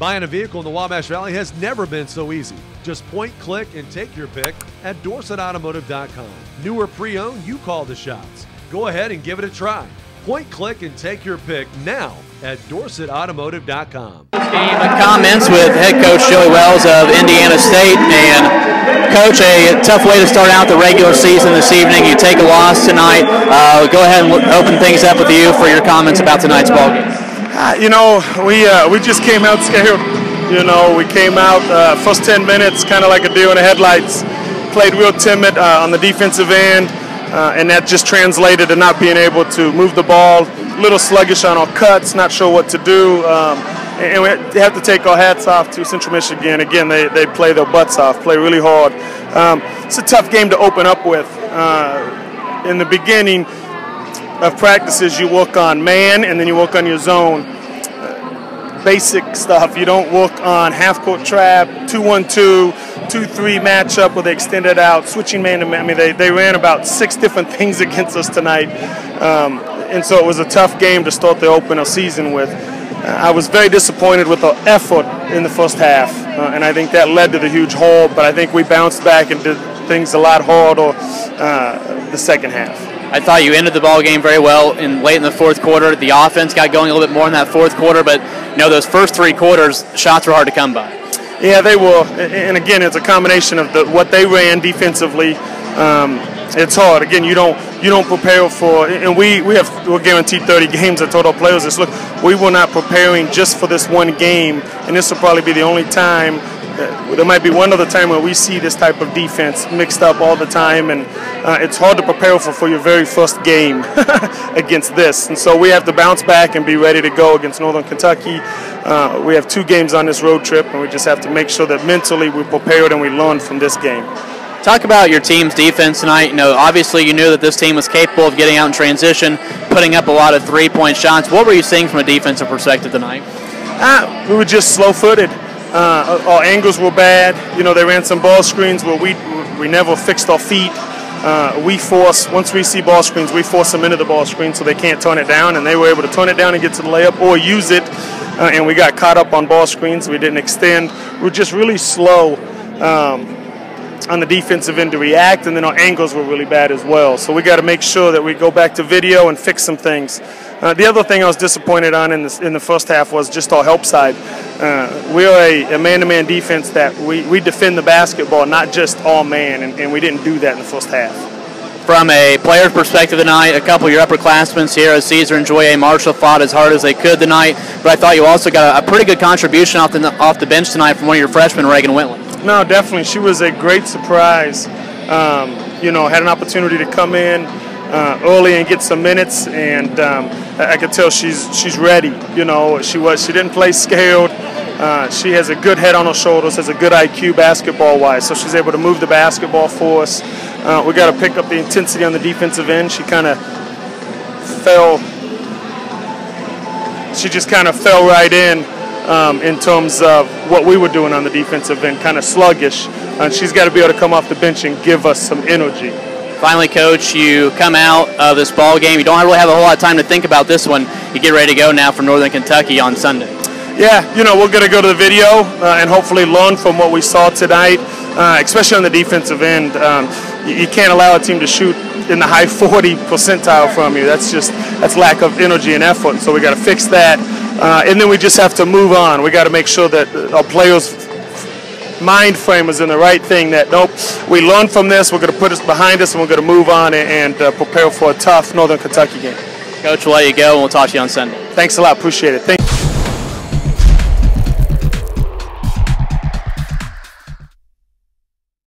Buying a vehicle in the Wabash Valley has never been so easy. Just point, click, and take your pick at DorsetAutomotive.com. New or pre-owned, you call the shots. Go ahead and give it a try. Point, click, and take your pick now at DorsetAutomotive.com. Comments with head coach Joey Wells of Indiana State. And coach, a tough way to start out the regular season this evening. You take a loss tonight. Go ahead and open things up with you for your comments about tonight's ballgame. We just came out scared. We came out first 10 minutes kind of like a deer in the headlights. Played real timid on the defensive end, and that just translated to not being able to move the ball. A little sluggish on our cuts, not sure what to do. And we have to take our hats off to Central Michigan. Again, they play their butts off, play really hard. It's a tough game to open up with. In the beginning of practices, you work on man and then you work on your zone. Basic stuff. You don't work on half-court trap, 2-1-2, 2-3 matchup where they extended out, switching man to man. I mean, they ran about 6 different things against us tonight. And so it was a tough game to start the opener season with. I was very disappointed with our effort in the first half, and I think that led to the huge hole, but I think we bounced back and did things a lot harder the second half. I thought you ended the ball game very well late in the fourth quarter. The offense got going a little bit more in that fourth quarter, but those first 3 quarters, shots were hard to come by. Yeah, they were, and again, it's a combination of what they ran defensively. It's hard. Again, you don't prepare for, and we're guaranteed 30 games. I told our players this. Look, we were not preparing just for this one game, and this will probably be the only time. There might be one other time where we see this type of defense mixed up all the time, and it's hard to prepare for your very first game against this. And so we have to bounce back and be ready to go against Northern Kentucky. We have 2 games on this road trip, and we just have to make sure that mentally we're prepared and we learn from this game. Talk about your team's defense tonight. Obviously you knew that this team was capable of getting out in transition, putting up a lot of 3-point shots. What were you seeing from a defensive perspective tonight? We were just slow-footed. Our angles were bad. They ran some ball screens where we never fixed our feet. Once we see ball screens, we force them into the ball screen so they can't turn it down, and they were able to turn it down and get to the layup or use it, and we got caught up on ball screens. We didn't extend. We were just really slow on the defensive end to react, and then our angles were really bad as well. So we got to make sure that we go back to video and fix some things. The other thing I was disappointed on in the first half was just our help side. We're a man-to-man defense that we defend the basketball, not just all man, and we didn't do that in the first half. From a player's perspective tonight, a couple of your upperclassmen, Sierra Caesar and Joy A. Marshall, fought as hard as they could tonight, but I thought you also got a pretty good contribution off the bench tonight from one of your freshmen, Reagan Whitley. No, definitely. She was a great surprise. Had an opportunity to come in early and get some minutes, and I could tell she's ready. She didn't play scared. She has a good head on her shoulders, has a good IQ basketball-wise, so she's able to move the basketball for us. We got to pick up the intensity on the defensive end. She kind of fell. She just kind of fell right in terms of what we were doing on the defensive end, kind of sluggish. And she's got to be able to come off the bench and give us some energy. Finally, Coach, you come out of this ball game. You don't really have a whole lot of time to think about this one. You get ready to go now for Northern Kentucky on Sunday. Yeah, we're going to go to the video and hopefully learn from what we saw tonight, especially on the defensive end. You can't allow a team to shoot in the high 40 percentile from you. That's lack of energy and effort. So we got to fix that. And then we just have to move on. We got to make sure that our players' mind frame is in the right thing, that nope, we learned from this, we're going to put this behind us, and we're going to move on and prepare for a tough Northern Kentucky game. Coach, we'll let you go, and we'll talk to you on Sunday. Thanks a lot. Appreciate it. Thank you.